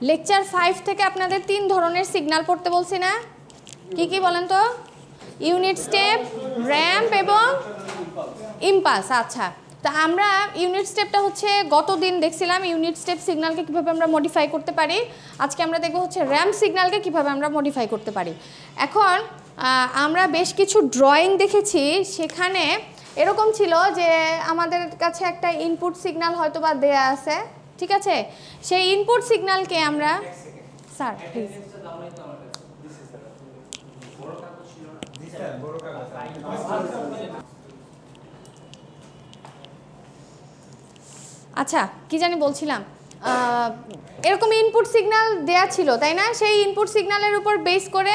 Lecture 5 থেকে আপনাদের 3 ধরনের সিগন্যাল পড়তে বলছি না? কি কি বলেন তো? ইউনিট স্টেপ, র্যাম্প এবং ইম্পালস। আচ্ছা, তো আমরা ইউনিট স্টেপটা হচ্ছে গতদিন দেখছিলাম ইউনিট স্টেপ সিগন্যালকে কীভাবে আমরা মডিফাই করতে পারি। আজকে আমরা দেখব হচ্ছে র্যাম্প সিগন্যালকে কীভাবে আমরা মডিফাই করতে পারি। এখন আমরা বেশ কিছু ড্রয়িং দেখেছি, সেখানে এরকম ছিল যে আমাদের কাছে একটা ইনপুট সিগন্যাল হয়তো বা দেয়া আছে, ঠিক আছে? সেই ইনপুট সিগন্যালকে আমরা স্যার প্লিজ আচ্ছা কি জানি বলছিলাম, এরকম ইনপুট সিগন্যাল দেয়া ছিল তাই না? সেই ইনপুট সিগন্যালের উপর বেস করে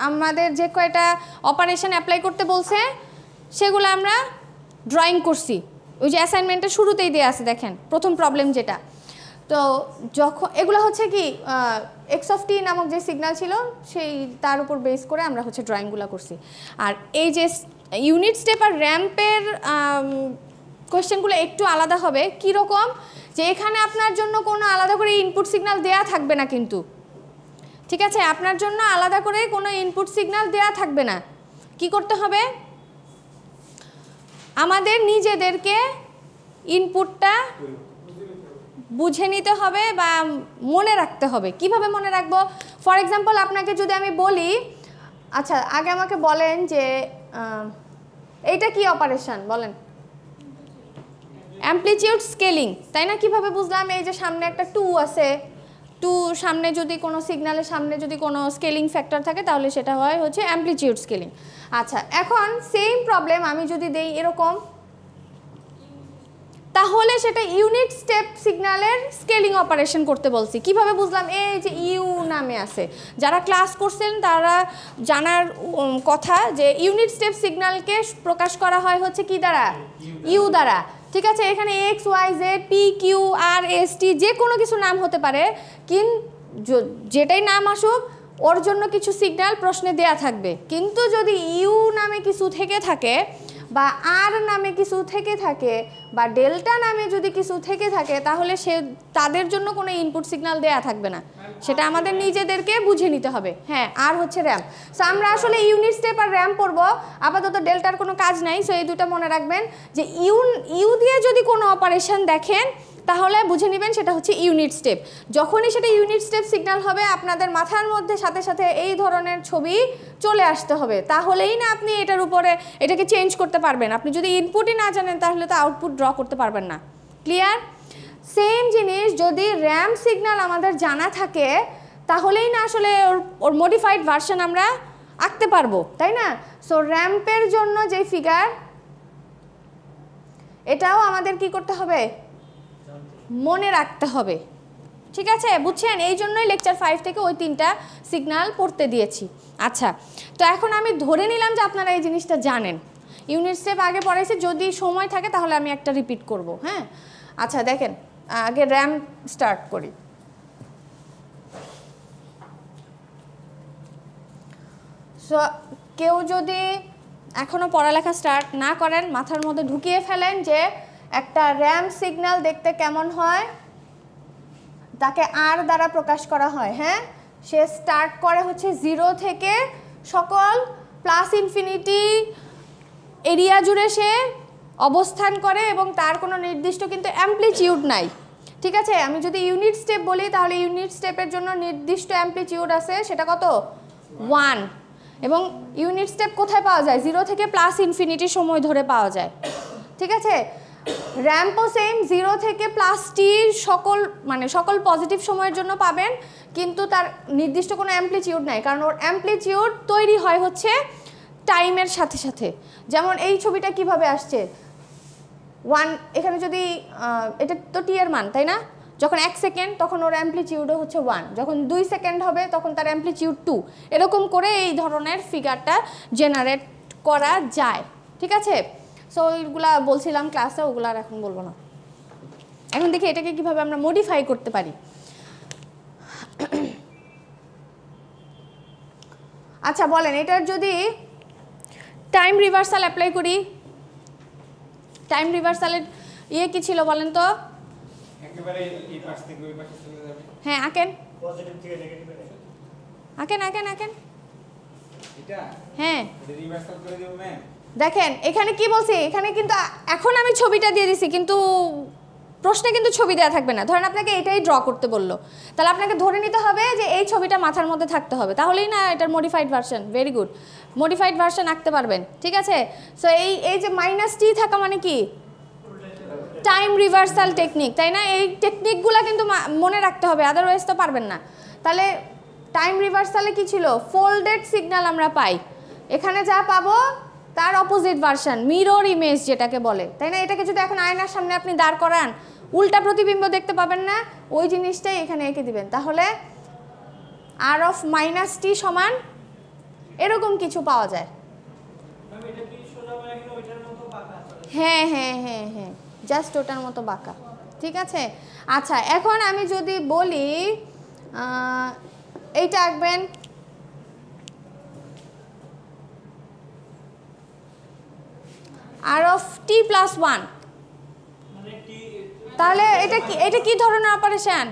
আমাদের যে কয়টা অপারেশন অ্যাপ্লাই করতে বলছে সেগুলো আমরা ড্রয়িং করছি। ওই যে অ্যাসাইনমেন্টের শুরুতেই দেয়া আছে, দেখেন প্রথম প্রবলেম যেটা। তো যখন এগুলো হচ্ছে কি এক্স অফ টি নামক যে সিগন্যাল ছিল সেই তার উপর বেস করে আমরা হচ্ছে ড্রয়িংগুলো করছি। আর এই যে ইউনিট স্টেপ আর র্যাম্পের কোয়েশ্চেনগুলো একটু আলাদা হবে। কীরকম? যে এখানে আপনার জন্য কোনো আলাদা করে ইনপুট সিগন্যাল দেয়া থাকবে না কিন্তু, ঠিক আছে? আপনার জন্য আলাদা করে কোনো ইনপুট সিগন্যাল দেয়া থাকবে না। কি করতে হবে? আমাদের নিজেদেরকে ইনপুটটা বুঝে নিতে হবে বা মনে রাখতে হবে। কিভাবে মনে রাখবো? ফর এক্সাম্পল আপনাকে যদি আমি বলি, আচ্ছা আগে আমাকে বলেন যে এইটা কি অপারেশন বলেন? অ্যামপ্লিটিউড স্কেলিং, তাই না? কিভাবে বুঝলাম? এই যে সামনে একটা 2 আছে, 2 সামনে যদি কোনো সিগন্যালের সামনে যদি কোনো স্কেলিং ফ্যাক্টর থাকে তাহলে সেটা হয় হচ্ছে অ্যামপ্লিটিউড স্কেলিং। আচ্ছা, এখন সেম প্রবলেম আমি যদি দেই এরকম, তাহলে সেটা ইউনিট স্টেপ সিগন্যালের স্কেলিং অপারেশন করতে বলছি। কিভাবে বুঝলাম? এই যে ইউ নামে আছে, যারা ক্লাস করছেন তারা জানার কথা যে ইউনিট স্টেপ সিগন্যালকে প্রকাশ করা হয় হচ্ছে কি দ্বারা? ইউ দ্বারা, ঠিক আছে? এখানে x y z p q r s t যে কোনো কিছু নাম হতে পারে, কিন্তু যেটাই নাম আসুক ওর জন্য কিছু সিগন্যাল প্রশ্নে দেয়া থাকবে। কিন্তু যদি ইউ নামে কিছু থেকে থাকে বা আর নামে কিছু থেকে থাকে বা ডেল্টা নামে যদি কিছু থেকে থাকে তাহলে তাদের জন্য কোনো ইনপুট সিগন্যাল দেয়া থাকবে না, সেটা আমাদের নিজেদেরকে বুঝে নিতে হবে। হ্যাঁ, আর হচ্ছে র্যাম্প। সো আমরা আসলে ইউনিট স্টেপ আর র্যাম্প পড়বো, আপাতত ডেল্টার কোনো কাজ নাই। সো এই দুটো মনে রাখবেন যে ইউ দিয়ে যদি কোনো অপারেশন দেখেন তাহলে বুঝে নেবেন সেটা হচ্ছে ইউনিট স্টেপ। যখনই সেটা ইউনিট স্টেপ সিগন্যাল হবে আপনাদের মাথার মধ্যে সাথে সাথে এই ধরনের ছবি চলে আসতে হবে, তাহলেই না আপনি এটার উপরে এটাকে চেঞ্জ করতে পারবেন। আপনি যদি ইনপুটই না জানেন তাহলে তো আউটপুট ড্র করতে পারবেন না। ক্লিয়ার? সেম জিনিস যদি র্যাম্প সিগন্যাল আমাদের জানা থাকে তাহলেই না আসলে ওর মডিফাইড ভার্সন আমরা আঁকতে পারবো, তাই না? সো র্যাম্পের জন্য যে ফিগার, এটাও আমাদের কি করতে হবে? মনে রাখতে হবে, ঠিক আছে? বুঝছেন? এই জন্যই লেকচার 5 থেকে ওই 3টা সিগন্যাল পড়তে দিয়েছি। আচ্ছা, তো এখন আমি ধরে নিলাম যে আপনারা এই জিনিসটা জানেন। ইউনিট স্টেপ আগে পড়াইছি, যদি সময় থাকে তাহলে আমি একটা রিপিট করব। হ্যাঁ, আচ্ছা দেখেন, আগে র্যাম্প স্টার্ট করি। সো কেউ যদি এখনও পড়ালেখা স্টার্ট না করেন, মাথার মধ্যে ঢুকিয়ে ফেলেন যে একটা র্যাম্প সিগন্যাল দেখতে কেমন হয়, তাকে আর দ্বারা প্রকাশ করা হয়। হ্যাঁ, সে স্টার্ট করে হচ্ছে 0 থেকে সকল প্লাস ইনফিনিটি এরিয়া জুড়ে সে অবস্থান করে এবং তার কোনো নির্দিষ্ট কিন্তু অ্যামপ্লিটিউড নাই, ঠিক আছে? আমি যদি ইউনিট স্টেপ বলি তাহলে ইউনিট স্টেপের জন্য নির্দিষ্ট অ্যামপ্লিটিউড আছে, সেটা কত? 1। এবং ইউনিট স্টেপ কোথায় পাওয়া যায়? 0 থেকে প্লাস ইনফিনিটি সময় ধরে পাওয়া যায়, ঠিক আছে? র্যাম্পও সেম, 0 থেকে প্লাস টির সকল পজিটিভ সময়ের জন্য পাবেন, কিন্তু তার নির্দিষ্ট কোনো অ্যামপ্লিটিউড নাই, কারণ ওর অ্যামপ্লিটিউড তৈরি হয় হচ্ছে টাইমের সাথে সাথে। যেমন এই ছবিটা কিভাবে আসছে? 1, এখানে যদি এটা তো টি এর মান, তাই না? যখন 1 সেকেন্ড তখন ওর অ্যামপ্লিটিউডও হচ্ছে 1, যখন 2 সেকেন্ড হবে তখন তার অ্যামপ্লিটিউড 2। এরকম করে এই ধরনের ফিগারটা জেনারেট করা যায়, ঠিক আছে? সো ওইগুলা বলছিলাম ক্লাসে, ওগুলো আর এখন বলবো না। এখন দেখি এটাকে কিভাবে আমরা মডিফাই করতে পারি। আচ্ছা বলেন, এটার যদি টাইম রিভার্সাল অ্যাপ্লাই করি, টাইম রিভার্সালের কি ছিল বলেন তো? একেবারে এই পাশ থেকে ওই পাশে চলে যাবে। হ্যাঁ আঁকেন, পজিটিভ থেকে নেগেটিভে আঁকেন আঁকেন আঁকেন। এটা হ্যাঁ এটা রিভার্সাল করে দেব ম্যাম। দেখেন এখানে কি বলছি, এখানে কিন্তু এখন আমি ছবিটা দিয়ে দিছি, কিন্তু প্রশ্নে কিন্তু ছবি দেওয়া থাকবে না। ধরেন আপনাকে এটাই ড্র করতে বললো, তাহলে আপনাকে ধরে নিতে হবে যে এই ছবিটা মাথার মধ্যে থাকতে হবে, তাহলেই না এটার modified version. Very good, modified version আঁকতে পারবেন, ঠিক আছে। সো এই যে -t থাকা মানে কি, টাইম রিভার্সাল টেকনিক, তাই না? এই টেকনিকগুলো কিন্তু মনে রাখতে হবে, আদারওয়াইজ তো পারবেন না। তাহলে টাইম রিভার্সালে কি ছিল, ফোল্ডেড সিগন্যাল আমরা পাই, এখানে যা পাবো তার অপোজিট ভার্সন, মিরর ইমেজ যেটাকে বলে, তাই না? এটাকে যদি এখন আয়নার সামনে আপনি দাঁড় করান, উল্টা প্রতিবিম্ব দেখতে পাবেন না, ওই জিনিসটাই এখানে এঁকে দিবেন। তাহলে r of -t সমান এরকম কিছু পাওয়া যায়। হ্যাঁ হ্যাঁ হ্যাঁ হ্যাঁ, জাস্ট ওটার মতো বাঁকা, ঠিক আছে। আচ্ছা এখন আমি যদি বলি এইটা আঁকবেন, r of t + 1, তাহলে এটা কি ধরনের অপারেশন,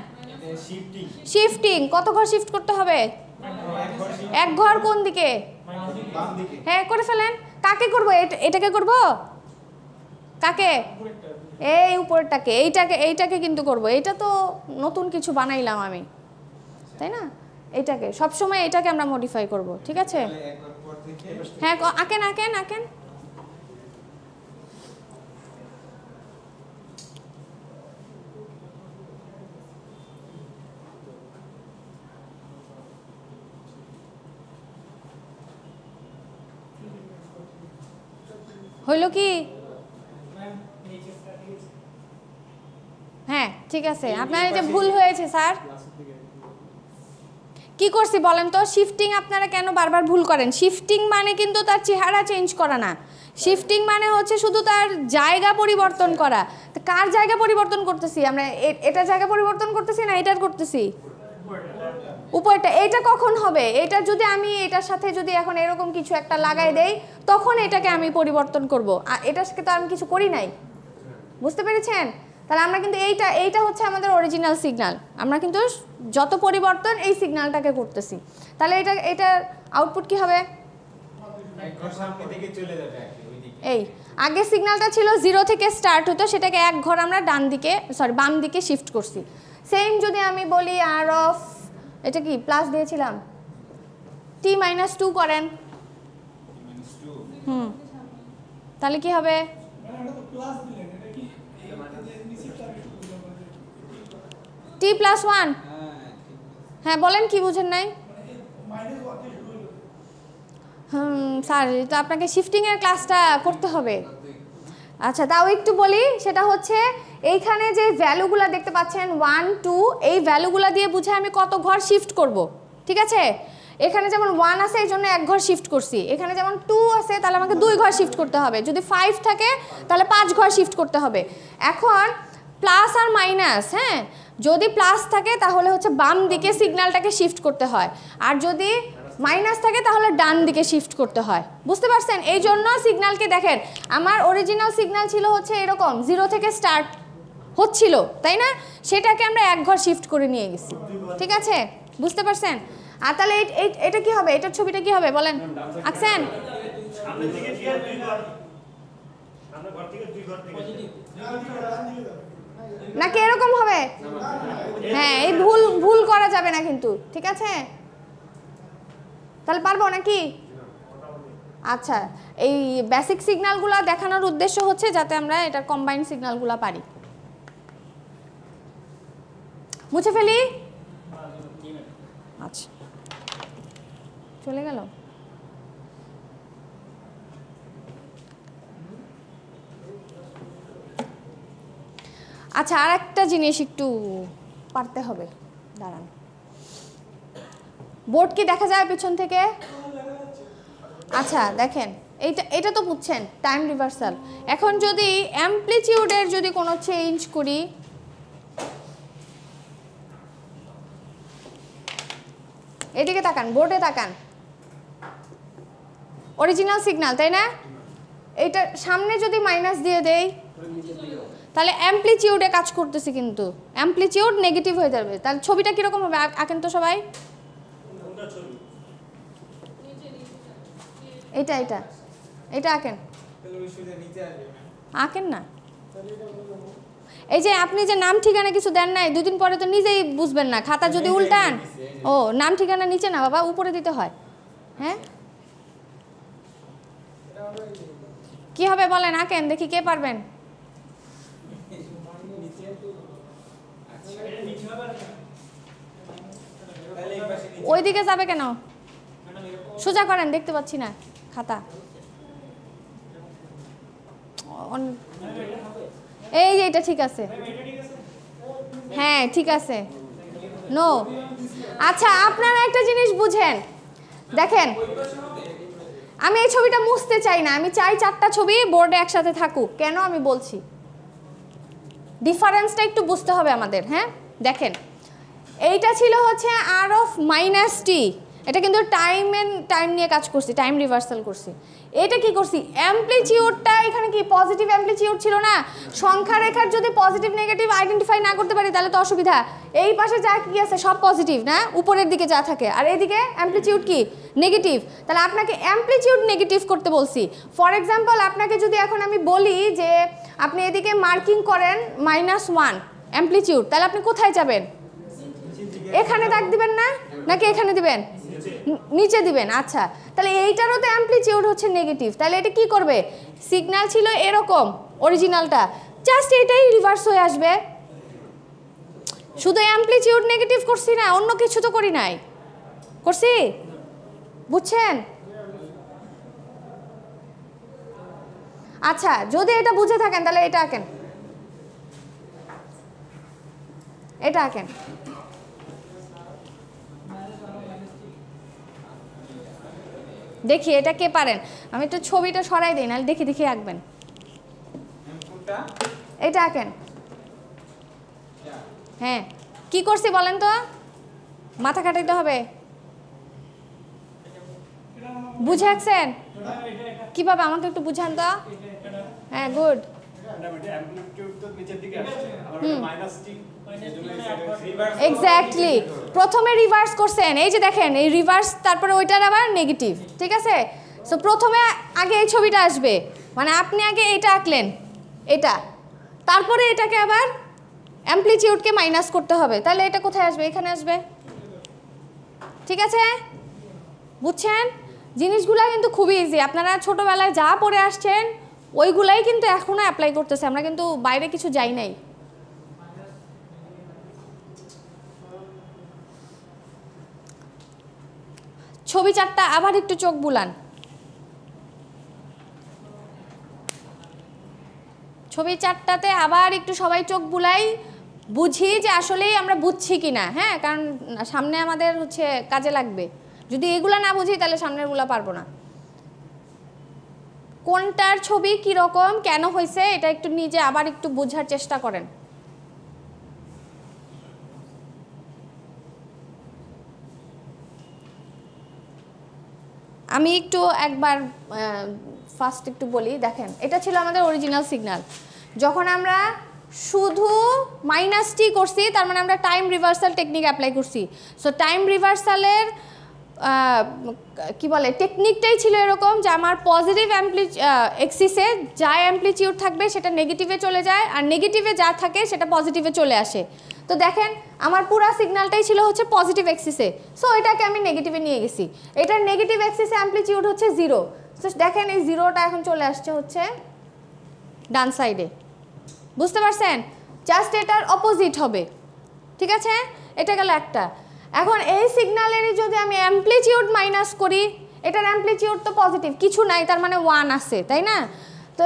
শিফটিং। কত ঘর শিফট করতে হবে, এক ঘর। কোন দিকে, হ্যাঁ করে ফেলেন। কাকে করব, এটাকে করব, কাকে, এই উপরটাকে, এইটাকে কিন্তু করব। এটা তো নতুন কিছু বানাইলাম আমি, তাই না? এইটাকে সবসময় এটাকে আমরা মডিফাই করব, ঠিক আছে। হ্যাঁ আঁকেন আঁকেন আঁকেন। হইল কি, হ্যাঁ ঠিক আছে। আপনার এই যে ভুল হয়েছে স্যার, কি করছি বলেন তো? শিফটিং আপনারা কেন বারবার ভুল করেন? শিফটিং মানে কিন্তু তার চেহারা চেঞ্জ করা না, শিফটিং মানে হচ্ছে শুধু তার জায়গা পরিবর্তন করা। তো কার জায়গা পরিবর্তন করতেছি আমরা, এটা জায়গা পরিবর্তন করতেছি না এটার করতেছি, উপরটা। এটা কখন হবে, এটা যদি আমি এটার সাথে যদি এখন এরকম কিছু একটা লাগাই দেই, তখন এটাকে আমি পরিবর্তন করব। আর এটার সাথে তো আমি কিছু করি নাই, বুঝতে পেরেছেন? তাহলে আমরা কিন্তু এইটা হচ্ছে আমাদের অরিজিনাল সিগন্যাল, আমরা কিন্তু যত পরিবর্তন এই সিগন্যালটাকে করতেছি। তাহলে এটা আউটপুট কি হবে, এই আগে সিগন্যালটা ছিল 0 থেকে স্টার্ট হতো, সেটাকে এক ঘর আমরা বাম দিকে শিফট করছি। সেম যদি আমি বলি r of, এটা কি প্লাস দিয়েছিলাম, t - 2 করেন, তাহলে কি হবে, t + 1। হ্যাঁ বলেন কি বুঝেন নাই? স্যার তো আপনাকে শিফটিংয়ের ক্লাসটা করতে হবে। আচ্ছা তাও একটু বলি, সেটা হচ্ছে এইখানে যে ভ্যালুগুলো দেখতে পাচ্ছেন 1 2, এই ভ্যালুগুলো দিয়ে বুঝে আমি কত ঘর শিফট করব, ঠিক আছে। এখানে যেমন 1 আছে এই জন্য এক ঘর শিফট করছি, এখানে যেমন 2 আছে তাহলে আমাকে 2 ঘর শিফট করতে হবে, যদি 5 থাকে তাহলে 5 ঘর শিফট করতে হবে। এখন প্লাস আর মাইনাস, হ্যাঁ যদি প্লাস থাকে তাহলে হচ্ছে বাম দিকে সিগন্যালটাকে শিফট করতে হয়, আর যদি মাইনাস থাকে তাহলে ডান দিকে শিফট করতে হয়, বুঝতে পারছেন? এই জন্য সিগন্যালকে দেখেন, আমার অরিজিনাল সিগন্যাল ছিল হচ্ছে এরকম 0 থেকে স্টার্ট হচ্ছিল, তাই না? সেটাকে আমরা এক ঘর শিফট করে নিয়ে গেছি, ঠিক আছে, বুঝতে পারছেন? আর তাহলে এটা কি হবে, এটার ছবিটা কি হবে বলেন, আঁকছেন? নাকি এরকম হবে? হ্যাঁ এই ভুল করা যাবে না কিন্তু, ঠিক আছে? তাহলে পারবো নাকি? আচ্ছা এই বেসিক সিগন্যালগুলো দেখানোর উদ্দেশ্য হচ্ছে যাতে আমরা এটা কম্বাইন্ড সিগন্যালগুলো পারি। মুছে ফেলি, আচ্ছা চলে গেল। আচ্ছা আর একটা জিনিস একটু পারতে হবে, দাঁড়ান। বোর্ড কি দেখা যায় পিছন থেকে? আচ্ছা দেখেন, এটা তো বুঝছেন টাইম রিভার্সাল। এখন যদি অ্যামপ্লিটিউডের যদি কোনো চেঞ্জ করি, এদিকে তাকান, বোর্ডে তাকান, অরিজিনাল সিগন্যাল তাই না? এইটা সামনে যদি মাইনাস দিয়ে দেই তাহলে অ্যামপ্লিটিউডে কাজ করতেছি, কিন্তু অ্যামপ্লিটিউড নেগেটিভ হয়ে যাবে। তাহলে ছবিটা কীরকম হবে আঁকেন তো সবাই। এটা এটা এটা আঁকেন, আঁকেন না। এই যে আপনি যে নাম ঠিকানা কিছু দেন নাই, দুদিন পরে তো নিজেই বুঝবেন না, খাতা যদি উল্টান। ও নাম ঠিকানা নিচে না বাবা, উপরে দিতে হয়। হ্যাঁ কি হবে বলেন, আঁকেন দেখি কে পারবেন। ওইদিকে যাবে কেন, সোজা করেন, দেখতে পাচ্ছি না খাতা। এই যে এটা ঠিক আছে, হ্যাঁ ঠিক আছে। নো আচ্ছা, আপনারা একটা জিনিস বুঝেন, দেখেন আমি এই ছবিটা মুছতে চাই না, আমি চাই 4টা ছবি বোর্ডে একসাথে থাকুক। কেন আমি বলছি, ডিফারেন্সটা একটু বুঝতে হবে আমাদের। হ্যাঁ দেখেন, এইটা ছিল হচ্ছে আর অফ মাইনাস টি, এটা কিন্তু টাইম নিয়ে কাজ করছি, টাইম রিভার্সাল করছি। এটা কি করছি, অ্যামপ্লিটিউডটা এখানে কি পজিটিভ অ্যামপ্লিটিউড ছিল না, সংখ্যা রেখার যদি পজিটিভ নেগেটিভ আইডেন্টিফাই না করতে পারি তাহলে তো অসুবিধা। এই পাশে যা কি আছে সব পজিটিভ না, উপরের দিকে যা থাকে, আর এইদিকে অ্যামপ্লিটিউড কি নেগেটিভ। তাহলে আপনাকে অ্যামপ্লিটিউড নেগেটিভ করতে বলছি। ফর এক্সাম্পল আপনাকে যদি এখন আমি বলি যে আপনি এদিকে মার্কিং করেন -1 অ্যামপ্লিটিউড, তাহলে আপনি কোথায় যাবেন, এখানে দাগ দিবেন না, নাকি এখানে দিবেন, নিচে দিবেন। আচ্ছা তাহলে এইটারও তো অ্যামপ্লিটিউড হচ্ছে নেগেটিভ, তাহলে এটা কি করবে, সিগন্যাল ছিল এরকম অরিজিনালটা, জাস্ট এটাই রিভার্স হয়ে আসবে। শুধু অ্যামপ্লিটিউড নেগেটিভ করছি না, অন্য কিছু তো করি নাই, করছি, বুঝছেন। আচ্ছা যদি এটা বুঝে থাকেন তাহলে এটা আঁকেন, এটা আঁকেন। দেখি এটা কে পারেন, আমি একটু ছবিটা সরাই দিই, নাহলে দেখি দেখি আঁকবেন। এটা আঁকেন। হ্যাঁ কি করছি বলেন তো, মাথা কাটাইতে হবে, বুঝে আঁকছেন কিভাবে আমাকে একটু বুঝান তো। হ্যাঁ গুড। এক্স্যাক্টলি, প্রথমে রিভার্স করছেন, এই যে দেখেন এই রিভার্স, তারপরে ওইটার আবার নেগেটিভ, ঠিক আছে। সো প্রথমে আগে এই ছবিটা আসবে, মানে আপনি আগে এটা আঁকলেন, এটা, তারপরে এটাকে আবার অ্যামপ্লিটিউডকে মাইনাস করতে হবে, তাহলে এটা কোথায় আসবে, এখানে আসবে, ঠিক আছে। বুঝছেন, জিনিসগুলো কিন্তু খুবই ইজি, আপনারা ছোটোবেলায় যা পড়ে আসছেন ওইগুলাই কিন্তু এখনও অ্যাপ্লাই করতেছে, আমরা কিন্তু বাইরে কিছু যাই নাই। ছবি 4টা আবার একটু চোখ বুলান, ছবি 4টাতে আবার একটু সবাই চোখ বুলাই, বুঝি যে আসলেই আমরা বুঝছি কিনা। হ্যাঁ কারণ সামনে আমাদের হচ্ছে কাজে লাগবে, যদি এগুলা না বুঝি তাহলে সামনেরগুলা পারবো না। কোনটার ছবি কীরকম কেন হয়েছে এটা একটু নিজে আবার একটু বোঝার চেষ্টা করেন। আমি একটু একবার ফার্স্ট একটু বলি, দেখেন এটা ছিল আমাদের অরিজিনাল সিগন্যাল, যখন আমরা শুধু -t করছি তার মানে আমরা টাইম রিভার্সাল টেকনিক অ্যাপ্লাই করছি। সো টাইম রিভার্সালের কি বলে টেকনিকটাই ছিল এরকম যে আমার পজিটিভ এক্সিসে যা অ্যামপ্লিটিউড থাকবে সেটা নেগেটিভে চলে যায়, আর নেগেটিভে যা থাকে সেটা পজিটিভে চলে আসে। তো দেখেন আমার পুরা সিগন্যালটাই ছিল হচ্ছে পজিটিভ এক্সিসে, সো এটাকে আমি নেগেটিভে নিয়ে গেছি। এটার নেগেটিভ এক্সিসে অ্যামপ্লিটিউড হচ্ছে 0, তো দেখেন এই 0টা এখন চলে আসছে হচ্ছে ডান সাইডে, বুঝতে পারছেন, জাস্ট এটার অপোজিট হবে, ঠিক আছে। এটা গেল একটা। এখন এই সিগন্যালেরই যদি আমি অ্যামপ্লিটিউড মাইনাস করি, এটার অ্যামপ্লিটিউড তো পজিটিভ, কিছু নাই, তার মানে 1 আছে, তাই না। তো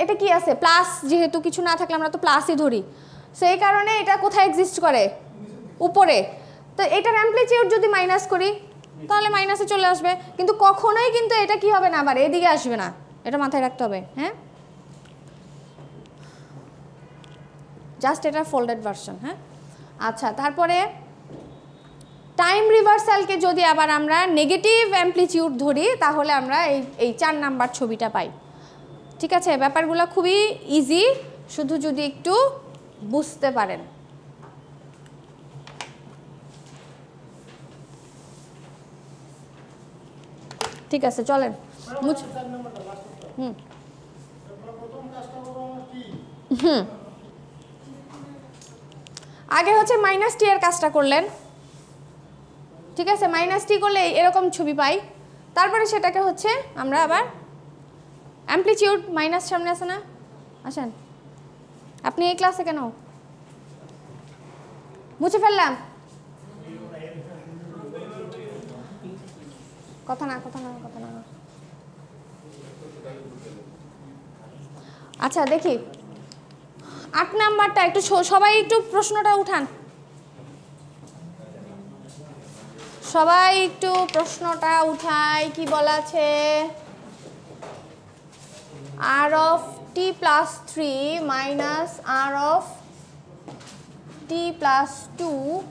এটা কি আছে, প্লাস, যেহেতু কিছু না থাকলে আমরা তো প্লাসই ধরি, সেই কারণে এটা কোথায় এক্সিস্ট করে, উপরে। তো এটার অ্যামপ্লিটিউড যদি মাইনাস করি তাহলে মাইনাসে চলে আসবে, কিন্তু কখনোই কিন্তু এটা কি হবে না, আবার এদিকে আসবে না, এটা মাথায় রাখতে হবে। হ্যাঁ জাস্ট এটার ফোল্ডেড ভার্সন। হ্যাঁ আচ্ছা, তারপরে টাইম রিভার্সালকে যদি আবার আমরা নেগেটিভ অ্যামপ্লিটিউড ধরি তাহলে আমরা এই 4 নাম্বার ছবিটা পাই, ঠিক আছে। ব্যাপারগুলো খুবই ইজি, শুধু যদি একটু বুঝতে পারেন। ঠিক আছে চলেন। আগে হচ্ছে মাইনাস টি এর কাজটা করলেন, ঠিক আছে, মাইনাস টি করলে এরকম ছবি পাই। তারপরে সেটাকে হচ্ছে আমরা আবার অ্যামপ্লিটিউড মাইনাস সামনে আসে না, আসেন আপনি এই ক্লাসে কেন মুছে ফেললাম? কথা না কথা না কথা না। আচ্ছা দেখি 8 নাম্বারটা একটু সবাই একটু প্রশ্নটা উঠান, সবাই একটু প্রশ্নটা উঠাই। কি বলা আছে? r of t plus 3 minus r of t plus 2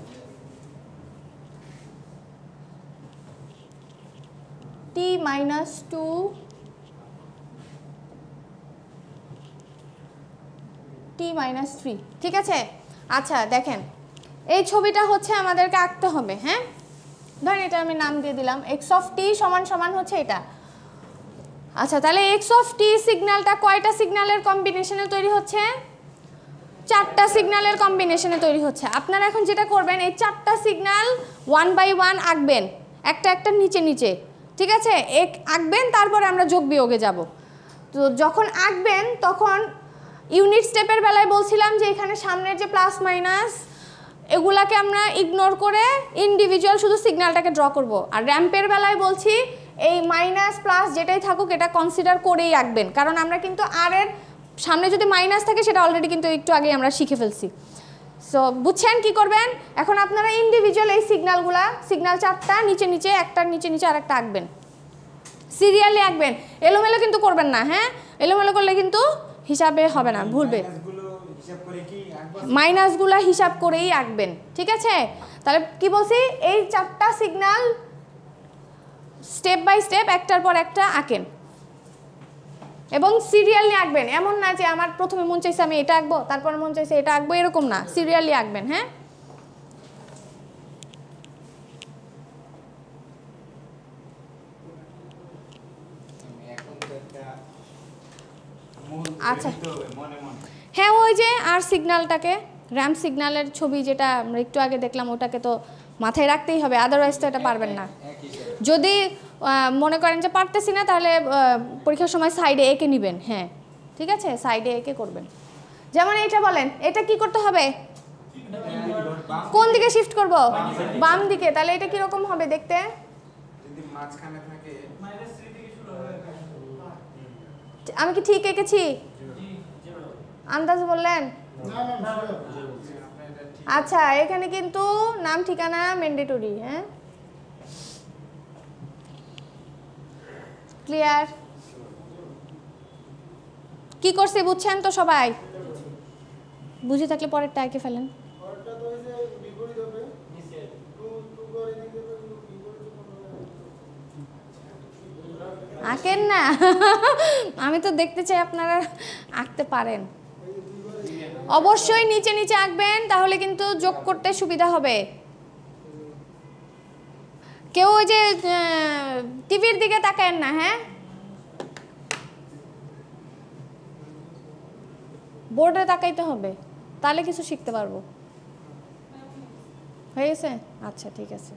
t minus 2 t minus 3, ঠিক আছে? আচ্ছা দেখেন এই ছবিটা হচ্ছে আমাদেরকে আঁকতে হবে, হ্যাঁ? ধরেন এটা আমি নাম দিয়ে দিলাম x of t সমান সমান হচ্ছে এটা। আচ্ছা তাহলে x of t সিগন্যালটা কয়টা সিগন্যালের কম্বিনেশনে তৈরি হচ্ছে? 4টা সিগন্যালের কম্বিনেশনে তৈরি হচ্ছে। আপনারা এখন যেটা করবেন এই 4টা সিগন্যাল 1 বাই 1 আঁকবেন, একটা একটা নিচে নিচে, ঠিক আছে? আঁকবেন, তারপরে আমরা যোগ বিয়োগে যাব। তো যখন আঁকবেন তখন ইউনিট স্টেপের বেলায় বলছিলাম যে এখানে সামনের যে প্লাস মাইনাস এগুলাকে আমরা ইগনোর করে ইন্ডিভিজুয়াল শুধু সিগন্যালটাকে ড্র করব। আর র্যাম্পের বেলায় বলছি এই মাইনাস প্লাস যেটাই থাকুক এটা কনসিডার করেই আঁকবেন, কারণ আমরা কিন্তু আর এর সামনে যদি মাইনাস থাকে সেটা অলরেডি কিন্তু একটু আগে আমরা শিখে ফেলছি। সো বুঝছেন কি করবেন? এখন আপনারা ইন্ডিভিজুয়াল এই সিগন্যালগুলা, সিগন্যাল 4টা নিচে নিচে একটার নিচে নিচে আরেকটা আঁকবেন, সিরিয়ালি আঁকবেন, এলোমেলো কিন্তু করবেন না, হ্যাঁ? এলোমেলো করলে কিন্তু হিসাবে হবে না, ভুলবে। মাইনাসগুলা হিসাব করেই আঁকবেন, ঠিক আছে? তাহলে কি বলছি, এই 4টা সিগন্যাল স্টেপ বাই স্টেপ একটার পর একটা আঁকেন এবং সিরিয়ালি আঁকবেন। এমন না যে আমার প্রথমে মন চাইছে আমি এটা আঁকবো, তারপর মন চাইছে এটা আঁকবো, এরকম না, সিরিয়ালি আঁকবেন, হ্যাঁ? আচ্ছা হ্যাঁ, ওই যে আর সিগন্যালটাকে র্যাম্প সিগন্যালের ছবি যেটা আমরা একটু আগে দেখলাম ওটাকে তো মাথায় রাখতেই হবে, আদারওয়াইজ তো এটা পারবেন না। যদি মনে করেন যে পারতেছি না তাহলে পরীক্ষার সময় সাইডে এঁকে নেবেন, হ্যাঁ ঠিক আছে, সাইডে এঁকে করবেন। যেমন এইটা বলেন, এটা কি করতে হবে? কোন দিকে শিফট করব? বাম দিকে। তাহলে এটা কিরকম হবে দেখতে? আমি কি ঠিক এঁকেছি? আন্দাজ বললেন? আচ্ছা এখানে কিন্তু নাম ঠিকানা ম্যান্ডেটরি, হ্যাঁ ক্লিয়ার? কি করছে বুঝছেন তো সবাই? বুঝে থাকলে পরেরটা এঁকে ফেলেন। আঁকেন না আমি তো দেখতে চাই আপনারা আঁকতে পারেন। অবশ্যই নিচে নিচে আঁকবেন, তাহলে কিন্তু যোগ করতে সুবিধা হবে। কেউ ওই যে টিভির দিকে তাকায়েন না, হ্যাঁ বোর্ডে তাকাইতে হবে, তাহলে কিছু শিখতে পারবো। হয়ে গেছে? আচ্ছা ঠিক আছে।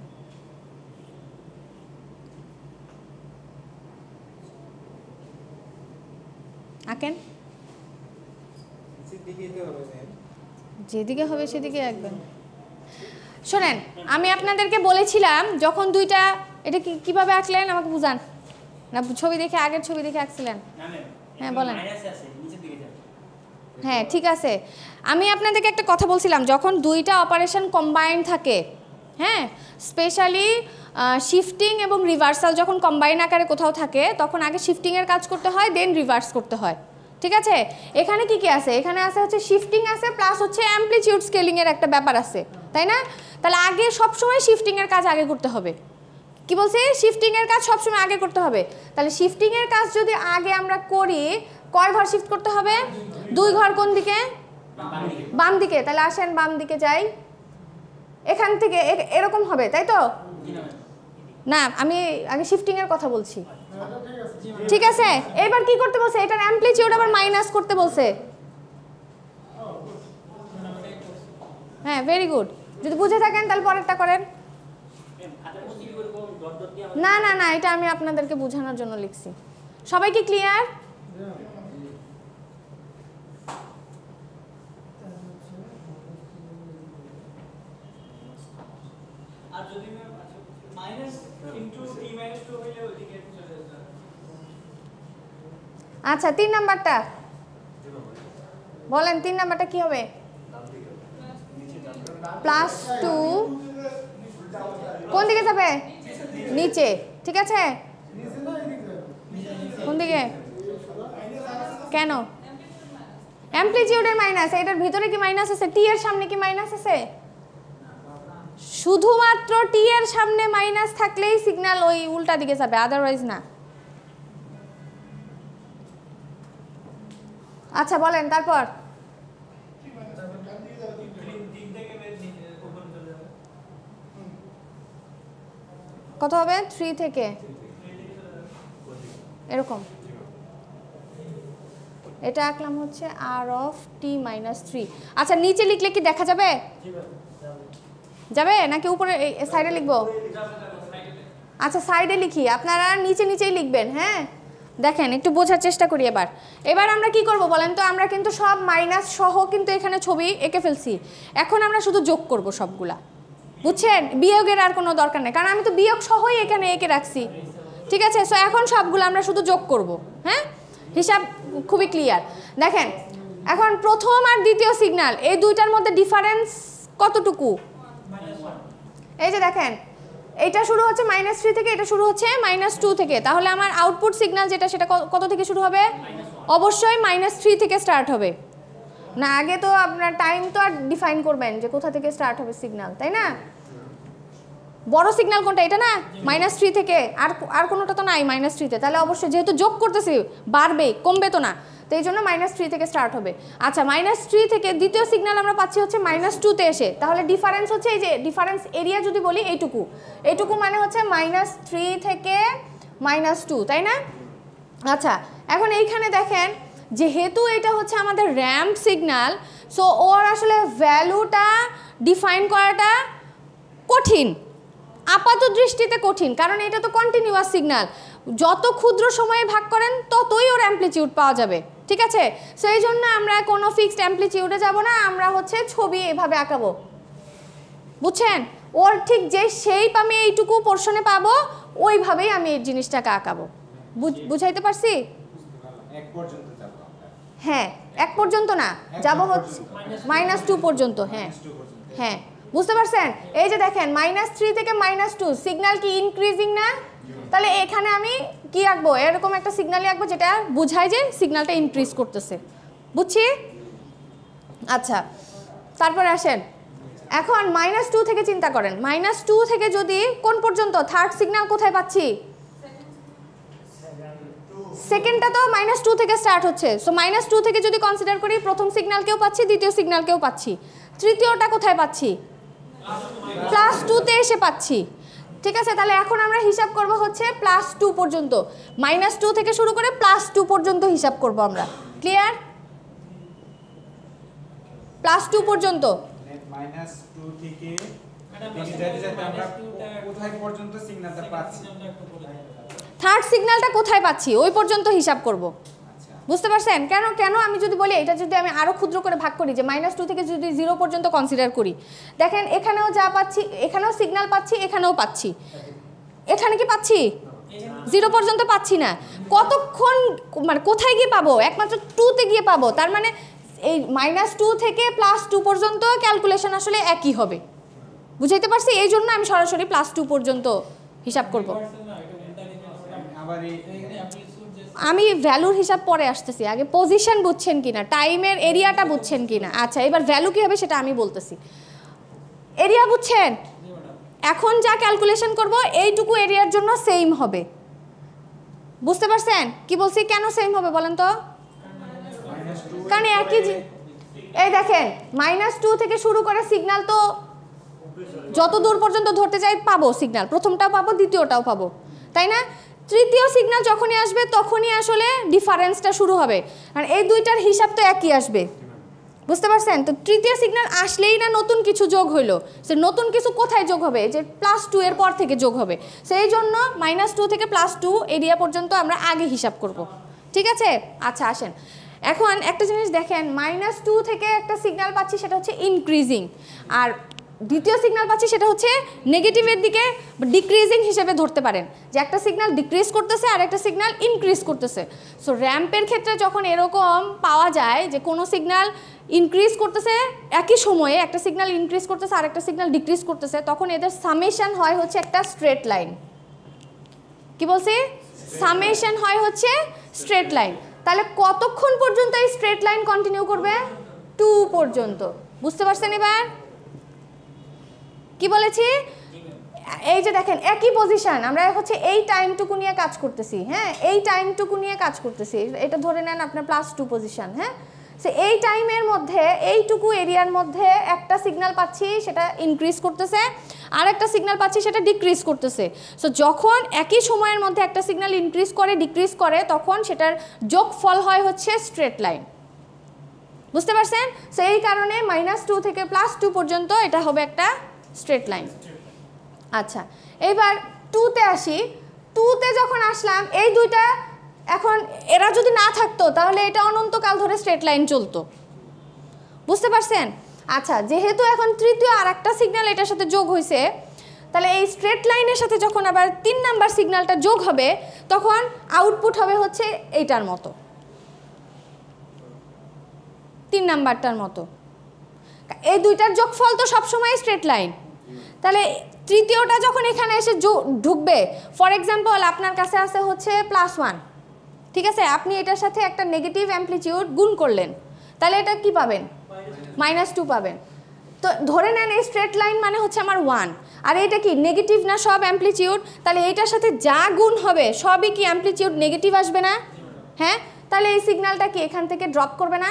আঁকেন, যেদিকে হবে সেদিকে আঁকবেন। শোনেন, আমি আপনাদেরকে বলেছিলাম যখন দুইটা, এটা কিভাবে আঁকলেন আমাকে বুঝান না, ছবি দেখে আগের ছবি দেখে আঁকছিলেন? হ্যাঁ বলেন। হ্যাঁ ঠিক আছে, আমি আপনাদেরকে একটা কথা বলছিলাম, যখন দুইটা অপারেশন কম্বাইন থাকে, হ্যাঁ স্পেশালি শিফটিং এবং রিভার্সাল যখন কম্বাইন আকারে কোথাও থাকে তখন আগে শিফটিংয়ের কাজ করতে হয়, দেন রিভার্স করতে হয়, ঠিক আছে? এখানে কি কি আছে? এখানে আছে হচ্ছে শিফটিং আছে, প্লাস হচ্ছে অ্যামপ্লিটিউড স্কেলিংয়ের একটা ব্যাপার আছে, তাই না? তাহলে আগে সবসময় শিফটিংয়ের কাজ আগে করতে হবে। কি বলছি? শিফটিংয়ের কাজ সবসময় আগে করতে হবে। তাহলে শিফটিংয়ের কাজ যদি আগে আমরা করি কয় ঘর শিফট করতে হবে? 2 ঘর। কোন দিকে? বাম দিকে। তাহলে আসেন বাম দিকে যাই। এখান থেকে এরকম হবে, তাই তো? না, আমি আগে শিফটিং এর কথা বলছি। ঠিক আছে, এবার কি করতে বলছে? এটার অ্যামপ্লিটিউড আবার মাইনাস করতে বলছে। হ্যাঁ, ভেরি গুড। যদি বুঝে থাকেন তাহলে পরেরটা করেন। না না না, এটা আমি আপনাদেরকে বোঝানোর জন্য লিখছি। সবাই কি ক্লিয়ার? আর যদি মাইনাস ইনটু t - 2 হইলে ওইদিকে চলে যেত। আচ্ছা, 3 নাম্বারটা বলেন। 3 নাম্বারটা কি হবে? +2 কোন দিকে যাবে? নিচে। ঠিক আছে, কোন দিকে? কেন? অ্যামপ্লিটিউডের মাইনাস। এটার ভিতরে কি মাইনাস আছে? টি এর সামনে কি মাইনাস আছে? শুধুমাত্র টি এর সামনে মাইনাস থাকলেই সিগন্যাল ওই উল্টা দিকে যাবে, আদারওয়াইজ না। আচ্ছা বলেন তারপর। কত হবে? 3 থেকে এরকম। এটা আঁকলাম হচ্ছে r of t - 3। আচ্ছা, নিচে লিখলে কি দেখা যাবে? যাবে নাকি উপরে সাইডে লিখবো? আচ্ছা, সাইডে লিখি, আপনারা নিচে নিচেই লিখবেন। হ্যাঁ, দেখেন একটু বোঝার চেষ্টা করি। এবার আমরা কি করব বলেন তো? আমরা কিন্তু সব মাইনাস সহ কিন্তু এখানে ছবি এঁকে ফেলছি। এখন আমরা শুধু যোগ করব সবগুলা, বুঝছেন? বিয়োগের আর কোনো দরকার নেই, কারণ আমি তো বিয়োগ সহই এখানে এঁকে রাখছি। ঠিক আছে, সো এখন সবগুলো আমরা শুধু যোগ করব। হ্যাঁ, হিসাব খুবই ক্লিয়ার। দেখেন এখন প্রথম আর দ্বিতীয় সিগন্যাল, এই দুইটার মধ্যে ডিফারেন্স কতটুকু? এই যে দেখেন, এইটা শুরু হচ্ছে -3 থেকে, এটা শুরু হচ্ছে -2 থেকে। তাহলে আমার আউটপুট সিগন্যাল যেটা, সেটা কত থেকে শুরু হবে? অবশ্যই -3 থেকে স্টার্ট হবে না। আগে তো আপনার টাইম তো আর ডিফাইন করবেন যে কোথা থেকে স্টার্ট হবে সিগন্যাল, তাই না? বড় সিগন্যাল কোনটা? এটা না, -3 থেকে। আর কোনোটা তো নাই -3 তে। তাহলে অবশ্যই যেহেতু যোগ করতেছি, বাড়বে, কমবে তো না, তো এই জন্য -3 থেকে স্টার্ট হবে। আচ্ছা, -3 থেকে দ্বিতীয় সিগন্যাল আমরা পাচ্ছি হচ্ছে -2 তে এসে। তাহলে ডিফারেন্স হচ্ছে, এই যে ডিফারেন্স এরিয়া যদি বলি, এইটুকু মানে হচ্ছে -3 থেকে -2, তাই না? আচ্ছা, এখন এইখানে দেখেন, যেহেতু এটা হচ্ছে আমাদের র্যাম্প সিগন্যাল, সো ওর আসলে ভ্যালুটা ডিফাইন করাটা কঠিন, আপাত দৃষ্টিতে কঠিন, কারণ এটা তো কন্টিনিউয়াস সিগন্যাল। যত ক্ষুদ্র সময়ে ভাগ করেন ততই ওর অ্যামপ্লিটিউড পাওয়া যাবে। ঠিক আছে, সো এই জন্য আমরা কোনো ফিক্সড অ্যামপ্লিটিউডে যাব না, আমরা হচ্ছে ছবি এভাবে আঁকাবো, বুঝছেন? ওর ঠিক যে শেপ আমি এইটুকু পোর্শনে পাবো, ওইভাবেই আমি এই জিনিসটাকে আঁকাবো। বুঝাইতে পারছি? এক পর্যন্ত যাব আমরা। হ্যাঁ, 1 পর্যন্ত না, যাব হচ্ছে -2 পর্যন্ত। হ্যাঁ হ্যাঁ, বুঝতে পারছেন? এই যে দেখেন, -3 থেকে -2 সিগন্যাল কি ইনক্রিজিং না? তাহলে এখানে আমি কি আঁকবো? এরকম একটা সিগন্যালই আঁকবো যেটা বোঝায় যে সিগন্যালটা ইনক্রিজ করতেছে। বুঝছি? আচ্ছা, তারপরে আসেন, এখন -2 থেকে চিন্তা করেন। -2 থেকে যদি কোন পর্যন্ত? থার্ড সিগন্যাল কোথায় পাচ্ছি? সেকেন্ডটা তো -2 থেকে স্টার্ট হচ্ছে। সো -2 থেকে যদি কনসিডার করি, প্রথম সিগন্যালকেও পাচ্ছি, দ্বিতীয় সিগন্যালকেও পাচ্ছি, তৃতীয়টা কোথায় পাচ্ছি? +2 তে এসে পাচ্ছি। ঠিক আছে, তাহলে এখন আমরা হিসাব করব হচ্ছে +2 পর্যন্ত। -2 থেকে শুরু করে +2 পর্যন্ত হিসাব করব আমরা। ক্লিয়ার? +2 পর্যন্ত। -2 থেকে যেতে যেতে আমরা কোথায় পর্যন্ত সিগন্যালটা পাচ্ছি? থার্ড সিগন্যালটা কোথায় পাচ্ছি ওই পর্যন্ত হিসাব করব। বুঝতে পারছেন? কেন কেন আমি যদি বলি, এটা যদি আমি আরও ক্ষুদ্র করে ভাগ করি, যে -2 থেকে যদি 0 পর্যন্ত কনসিডার করি, দেখেন এখানেও যা পাচ্ছি, এখানেও সিগন্যাল পাচ্ছি, এখানেও পাচ্ছি। এখানে কি পাচ্ছি? 0 পর্যন্ত পাচ্ছি না। কতক্ষণ, মানে কোথায় গিয়ে পাবো? একমাত্র 2 তে গিয়ে পাবো। তার মানে এই -2 থেকে +2 পর্যন্ত ক্যালকুলেশন আসলে একই হবে। বুঝাইতে পারছি? এই জন্য আমি সরাসরি +2 পর্যন্ত হিসাব করব। আমি ভ্যালুর হিসাব পরে আসতেছি, আগে পজিশন বুঝছেন কিনা, টাইমের এরিয়াটা বুঝছেন কিনা। আচ্ছা, এবার ভ্যালু কি হবে সেটা আমি বলতেছি। এরিয়া বুঝছেন? এখন যা ক্যালকুলেশন করব এইটুকু এরিয়ার জন্য সেম হবে। বুঝতে পারছেন কি বলছি? কেন সেম হবে বলেন তো? কারণ একই এই দেখেন -2 থেকে শুরু করে সিগন্যাল তো যত দূর পর্যন্ত ধরতে চাই পাবো সিগন্যাল, প্রথমটাও পাবো দ্বিতীয়টাও পাবো, তাই না? তৃতীয় সিগন্যাল যখনই আসবে তখনই আসলে ডিফারেন্সটা শুরু হবে, আর এই দুইটার হিসাব তো একই আসবে, বুঝতে পারছেন? তো তৃতীয় সিগন্যাল আসলেই না নতুন কিছু যোগ হইলো, সে নতুন কিছু কোথায় যোগ হবে? যে +2 এর পর থেকে যোগ হবে, সেই জন্য -2 থেকে +2 এরিয়া পর্যন্ত আমরা আগে হিসাব করব, ঠিক আছে? আচ্ছা আসেন এখন একটা জিনিস দেখেন, -2 থেকে একটা সিগন্যাল পাচ্ছি সেটা হচ্ছে ইনক্রিজিং, আর দ্বিতীয় সিগন্যাল পাচ্ছি সেটা হচ্ছে নেগেটিভের দিকে ডিক্রিজিং হিসেবে ধরতে পারেন, যে একটা সিগন্যাল ডিক্রিজ করতেছে আর একটা সিগন্যাল ইনক্রিজ করতেছে। সো র্যাম্পের ক্ষেত্রে যখন এরকম পাওয়া যায় যে কোনো সিগন্যাল ইনক্রিজ করতেছে একই সময়ে, একটা সিগন্যাল ইনক্রিজ করতেছে আর একটা সিগন্যাল ডিক্রিজ করতেছে, তখন এদের সামেশন হয় হচ্ছে একটা স্ট্রেট লাইন। কি বলছি? সামেশন হয় হচ্ছে স্ট্রেট লাইন। তাহলে কতক্ষণ পর্যন্ত এই স্ট্রেট লাইন কন্টিনিউ করবে? 2 পর্যন্ত। বুঝতে পারছেন এবার কি বলেছি? এই যে দেখেন একই পজিশন, আমরা হচ্ছে এই টাইমটুকু নিয়ে কাজ করতেছি, হ্যাঁ এই টাইমটুকু নিয়ে কাজ করতেছি, এটা ধরে নেন আপনার +2 পজিশন, হ্যাঁ সো এই টাইমের মধ্যে এইটুকু এরিয়ার মধ্যে একটা সিগন্যাল পাচ্ছি সেটা ইনক্রিজ করতেছে, আর একটা সিগন্যাল পাচ্ছি সেটা ডিক্রিজ করতেছে। সো যখন একই সময়ের মধ্যে একটা সিগন্যাল ইনক্রিজ করে ডিক্রিজ করে তখন সেটার যোগফল হয় হচ্ছে স্ট্রেট লাইন। বুঝতে পারছেন? সো এই কারণে -2 থেকে +2 পর্যন্ত এটা হবে একটা স্ট্রেট লাইন। আচ্ছা এবার 2-তে আসি। 2-তে যখন আসলাম এই দুইটা, এখন এরা যদি না থাকতো তাহলে এটা অনন্তকাল ধরে স্ট্রেট লাইন চলতো। বুঝতে পারছেন? আচ্ছা যেহেতু এখন তৃতীয় আর একটা সিগন্যাল এটার সাথে যোগ হয়েছে, তাহলে এই স্ট্রেট লাইনের সাথে যখন আবার 3 নাম্বার সিগন্যালটা যোগ হবে তখন আউটপুট হবে হচ্ছে এইটার মতো, 3 নাম্বারটার মতো। এই দুইটার যোগফল তো সবসময় স্ট্রেট লাইন। তাহলে তৃতীয়টা যখন এখানে এসে ঢুকবে, ফর এক্সাম্পল আপনার কাছে আছে হচ্ছে +1, ঠিক আছে, আপনি এটার সাথে একটা নেগেটিভ অ্যামপ্লিটিউড গুণ করলেন, তাহলে এটা কি পাবেন? -2 পাবেন। তো ধরে নেন এই স্ট্রেট লাইন মানে হচ্ছে আমার 1, আর এটা কি নেগেটিভ না সব অ্যামপ্লিটিউড, তাহলে এইটার সাথে যা গুণ হবে সবই কি অ্যামপ্লিটিউড নেগেটিভ আসবে না? হ্যাঁ, তাহলে এই সিগন্যালটা কি এখান থেকে ড্রপ করবে না?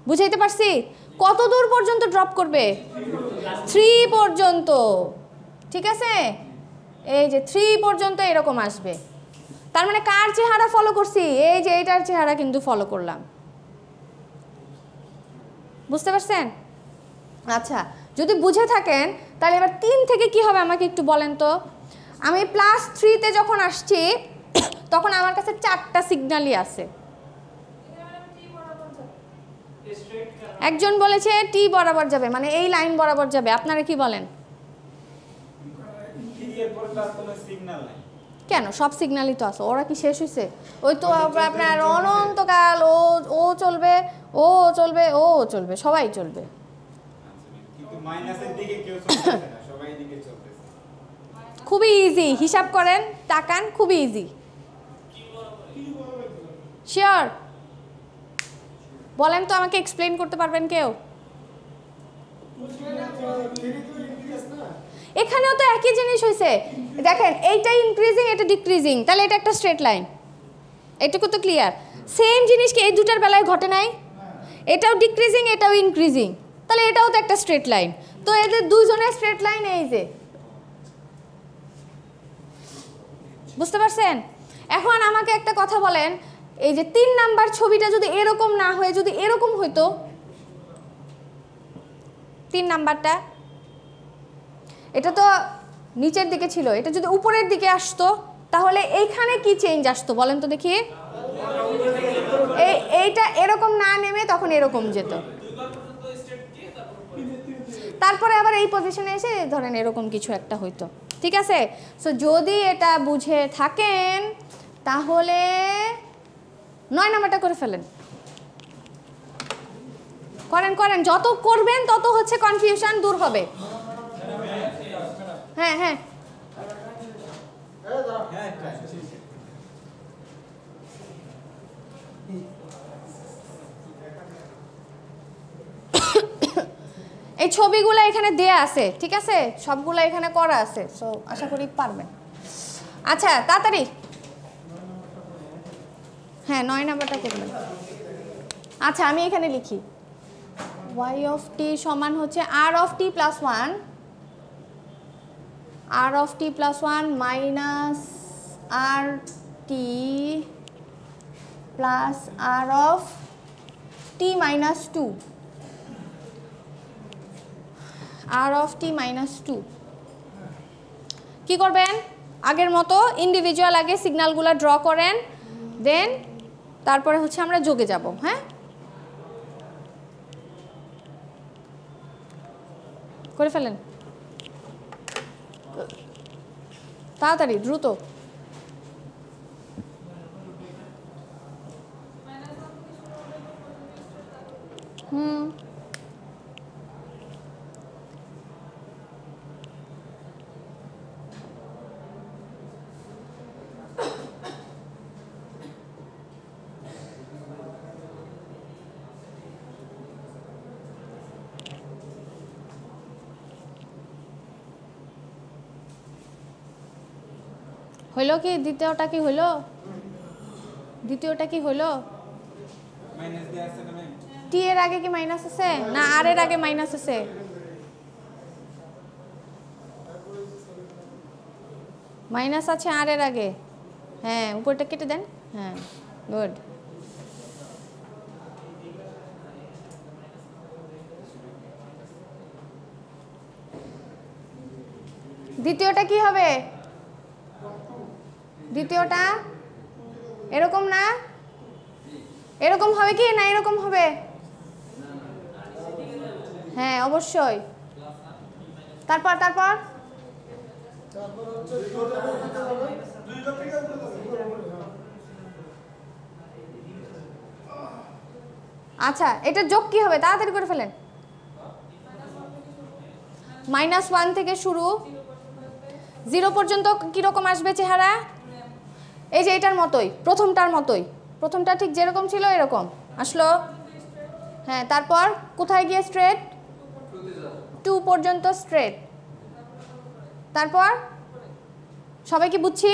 বুঝাইতে পারছি? কত দূর পর্যন্ত ড্রপ করবে? 3 পর্যন্ত, ঠিক আছে, এই যে 3 পর্যন্ত এরকম আসবে। তার মানে কার চেহারা ফলো করছি? এই যে এইটার চেহারা কিন্তু ফলো করলাম। বুঝতে পারছেন? আচ্ছা যদি বুঝে থাকেন তাহলে এবার 3 থেকে কি হবে আমাকে একটু বলেন তো। আমি +3-তে যখন আসছি তখন আমার কাছে 4টা সিগন্যালই আছে। একজন বলেছে টি বরাবর যাবে, মানে এই লাইন বরাবর যাবে, আপনারা কি বলেন? কেন সব সিগন্যালই তো আছে, ওরা কি শেষ হয়েছে? ওই তো আপনার অনন্তকাল ও চলবে, ও চলবে, ও চলবে, সবাই চলবে। খুবই ইজি, হিসাব করেন, তাকান, খুবই ইজি। শিওর? বলেন তো, আমাকে এক্সপ্লেইন করতে পারবেন কেউ? এখানেও তো একই জিনিস হয়েছে, দেখেন এইটা ইনক্রিজিং এটা ডিক্রিজিং, তাহলে এটা একটা স্ট্রেট লাইন, এটুকু তো ক্লিয়ার। সেম জিনিস কি এই দুটার বেলায় ঘটে নাই? এটাও ডিক্রিজিং এটাও ইনক্রিজিং, তাহলে এটাও তো একটা স্ট্রেট লাইন। তো এদের দুইজনের স্ট্রেট লাইন এই যে, বুঝতে পারছেন? এখন আমাকে একটা কথা বলেন, এই যে 3 নাম্বার ছবিটা যদি এরকম না হয়ে যদি এরকম হইতো, 3 নাম্বারটা এটা তো নিচের দিকে ছিল, এটা যদি উপরের দিকে আসতো তাহলে এইখানে কি চেঞ্জ আসতো বলেন তো দেখি? এইটা এরকম না নেমে তখন এরকম যেত, তারপরে আবার এই পজিশনে এসে ধরেন এরকম কিছু একটা হইতো, ঠিক আছে? সো যদি এটা বুঝে থাকেন তাহলে 9 নাম্বারটা করে ফেলেন, করেন করেন, যত করবেন তত হচ্ছে কনফিউশন দূর হবে। হ্যাঁ হ্যাঁ এই ছবিগুলো এখানে দেয়া আছে, ঠিক আছে, সবগুলো এখানে করা আছে, সো আশা করি পারবেন। আচ্ছা তাড়াতাড়ি, হ্যাঁ 9 নাম্বারটা করবেন। আচ্ছা আমি এখানে লিখি y of t সমান হচ্ছে r of t plus 1 r of t plus 1 minus r t plus r of t minus 2 r of t minus 2 কি করবেন আগের মতো ইন্ডিভিজুয়াল আগে সিগন্যালগুলো ড্র করেন দেন তারপরে হচ্ছে আমরা যোগে যাব হ্যাঁ করে ফেলেন তাড়াতাড়ি দ্রুত হইল কি দ্বিতীয়টা কি হইল দ্বিতীয়টা কি হইল মাইনাস দিয়ে আছে না ম্যাম টি এর আগে কি মাইনাস আছে না আর এর আগে মাইনাস আছে মাইনাস আছে আর এর আগে হ্যাঁ উপরটা কেটে দেন হ্যাঁ গুড দ্বিতীয়টা কি হবে দ্বিতীয়টা এরকম না এরকম হবে কি না এরকম হবে হ্যাঁ অবশ্যই তারপর তারপর আচ্ছা এটা যোগ কি হবে তাড়াতাড়ি করে ফেলেন -1 থেকে শুরু 0 পর্যন্ত কি রকম আসবে চেহারা এই যে এটার মতোই প্রথমটার মতোই প্রথমটা ঠিক যেরকম ছিল এরকম আসলো হ্যাঁ তারপর কোথায় গিয়ে স্ট্রেট 2 পর্যন্ত স্ট্রেট তারপর সবাই কি বুঝছি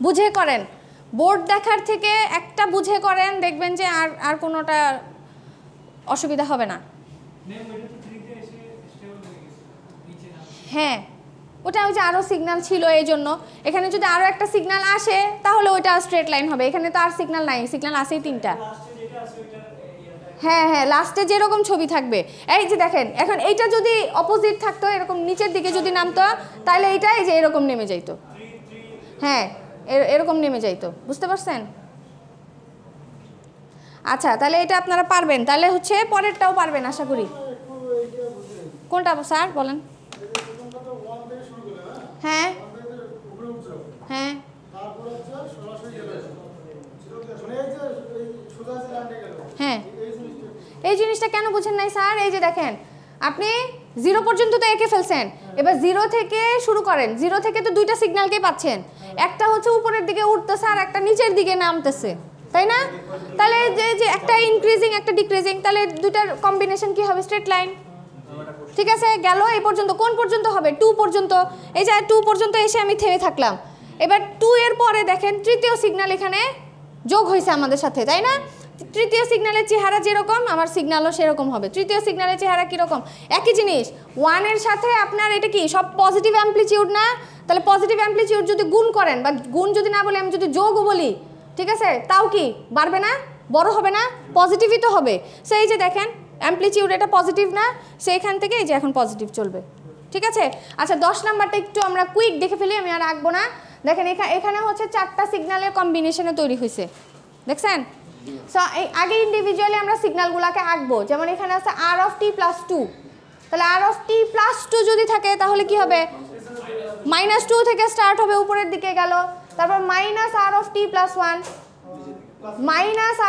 বুঝে করেন বোর্ড দেখার থেকে একটা বুঝে করেন দেখবেন যে আর কোনোটা অসুবিধা হবে না হ্যাঁ ওটা ওই যে আরও সিগন্যাল ছিল এই জন্য এখানে যদি আরও একটা সিগন্যাল আসে তাহলে ওইটা স্ট্রেট লাইন হবে এখানে তো আর সিগন্যাল নাই সিগন্যাল আসেই 3টা হ্যাঁ হ্যাঁ লাস্টে যেরকম ছবি থাকবে এই যে দেখেন এখন এইটা যদি অপোজিট থাকতো এরকম নিচের দিকে যদি নামতো তাহলে এইটা এই যে এরকম নেমে যাইতো হ্যাঁ এরকম নেমে যাইতো বুঝতে পারছেন আচ্ছা তাহলে এটা আপনারা পারবেন তাহলে হচ্ছে পরেরটাও পারবেন আশা করি কোনটা স্যার বলেন হ্যাঁ হ্যাঁ হ্যাঁ এই জিনিসটা কেন বুঝেন নাই স্যার এই যে দেখেন আপনি 0 পর্যন্ত তো এঁকে ফেলছেন এবার 0 থেকে শুরু করেন 0 থেকে তো দুইটা সিগন্যালকেই পাচ্ছেন একটা হচ্ছে উপরের দিকে উঠতেছে আর একটা নিচের দিকে নামতেছে তাই না তাহলে যে একটা ইনক্রিজিং একটা ডিক্রিজিং তাহলে দুইটার কম্বিনেশন কি হবে স্ট্রেট লাইন ঠিক আছে গেল এই পর্যন্ত কোন পর্যন্ত হবে 2 পর্যন্ত এই যে 2 পর্যন্ত এসে আমি থেমে থাকলাম এবার 2 এর পরে দেখেন তৃতীয় সিগন্যাল এখানে যোগ হয়েছে আমাদের সাথে তাই না তৃতীয় সিগন্যালের চেহারা যেরকম আমার সিগন্যালও সেরকম হবে তৃতীয় সিগন্যালের চেহারা কীরকম একই জিনিস 1 এর সাথে আপনার এটা কি সব পজিটিভ অ্যামপ্লিটিউড না তাহলে পজিটিভ অ্যামপ্লিটিউড যদি গুণ করেন বা গুণ যদি না বলি আমি যদি যোগও বলি ঠিক আছে তাও কি বাড়বে না বড় হবে না পজিটিভই তো হবে সেই যে দেখেন অ্যামপ্লিটিউড এটা পজিটিভ না সেইখান থেকে এই যে এখন পজিটিভ চলবে ঠিক আছে আচ্ছা 10 নাম্বারটা একটু আমরা কুইক দেখে ফেলি আমি আর আঁকবো না দেখেন এখানে হচ্ছে 4টা সিগন্যালের কম্বিনেশনে তৈরি হয়েছে দেখছেন সো এই আগে ইন্ডিভিজুয়ালি আমরা সিগন্যালগুলোকে আঁকবো যেমন এখানে আছে r of t plus 2 তাহলে r of t plus 2 যদি থাকে তাহলে কি হবে -2 থেকে স্টার্ট হবে উপরের দিকে গেল তারপর -r of t plus 1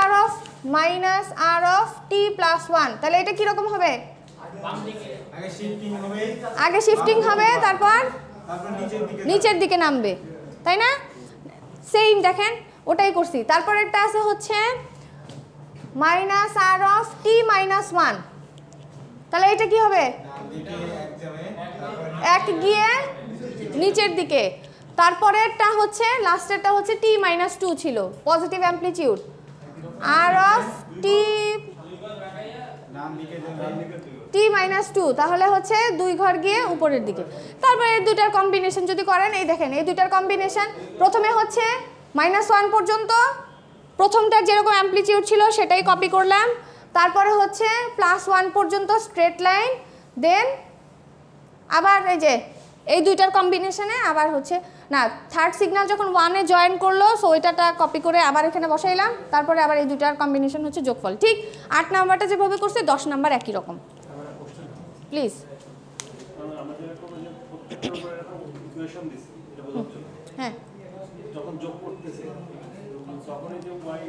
-r of t plus 1 তাহলে এটা কি রকম হবে আগে শিফটিং হবে তারপর নিচের দিকে নামবে তাই না সেম দেখেন ওটাই করছি তারপর একটা আছে হচ্ছে -r of t minus 1 তাহলে এটা কি হবে এক গিয়ে নিচের দিকে তারপরেরটা হচ্ছে লাস্টেরটা হচ্ছে t - 2 ছিল positive amplitude r of t t - 2 তাহলে হচ্ছে 2 ঘর গিয়ে উপরের দিকে। তারপরে এই দুইটার কম্বিনেশন যদি করেন, এই দেখেন এই দুইটার কম্বিনেশন প্রথমে হচ্ছে -1 পর্যন্ত প্রথমটার যেরকম অ্যামপ্লিটিউড ছিল সেটাই কপি করলাম, তারপরে হচ্ছে +1 পর্যন্ত স্ট্রেট লাইন, দেন আবার এই যে এই দুইটার কম্বিনেশনে আবার হচ্ছে না থার্ড সিগন্যাল যখন 1 এ জয়েন করলো সো ওইটাটা কপি করে আবার এখানে বসাইলাম, তারপরে আবার এই দুইটার কম্বিনেশন হচ্ছে যোগফল। ঠিক 8 নাম্বারটা যেভাবে করছে 10 নাম্বার একই রকম। প্লিজ হ্যাঁ যখন যোগ করতেছে তখন এই যে y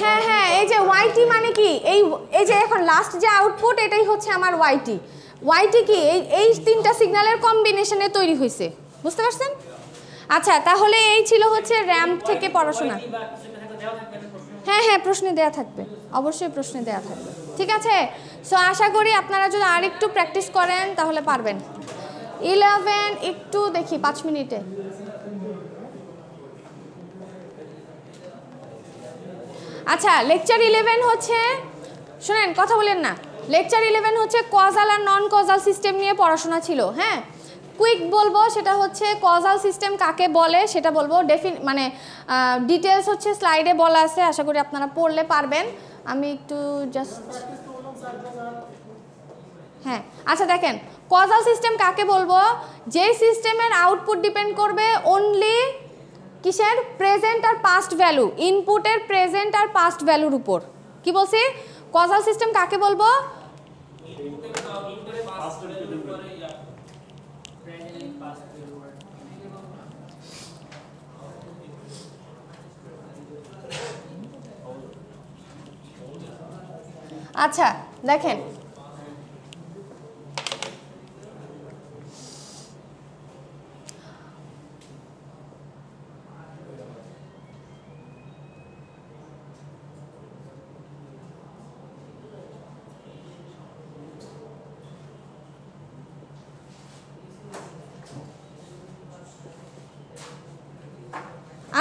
হ্যাঁ হ্যাঁ এই যে yt মানে কি, এই যে এখন লাস্ট যে আউটপুট এটাই হচ্ছে আমার yt। yt কি এই তিনটা সিগন্যালের কম্বিনেশনে তৈরি হয়েছে, বুঝতে পারছেন? আচ্ছা তাহলে এই ছিল হচ্ছে র্যাম্প থেকে পড়াশোনা। হ্যাঁ হ্যাঁ প্রশ্নে দেয়া থাকবে, অবশ্যই প্রশ্নে দেয়া থাকবে, ঠিক আছে। সো আশা করি আপনারা যদি আরেকটু প্র্যাকটিস করেন তাহলে পারবেন। 11 একটু দেখি 5 মিনিটে। আচ্ছা লেকচার 11 হচ্ছে, শুনেন কথা বলেন না, লেকচার 11 হচ্ছে কজাল আর নন কজাল সিস্টেম নিয়ে পড়াশোনা ছিল। হ্যাঁ কুইক বলবো, সেটা হচ্ছে কজাল সিস্টেম কাকে বলে সেটা বলবো, মানে ডিটেলস হচ্ছে স্লাইডে বলা আছে, আশা করি আপনারা পড়লে পারবেন। আমি একটু জাস্ট হ্যাঁ আচ্ছা দেখেন কজাল সিস্টেম কাকে বলবো, যে সিস্টেমের আউটপুট ডিপেন্ড করবে অনলি কিসের, প্রেজেন্ট আর পাস্ট ভ্যালু, ইনপুটের প্রেজেন্ট আর পাস্ট ভ্যালুর উপর। কি বলছি, কজাল সিস্টেম কাকে বলবো, আচ্ছা দেখেন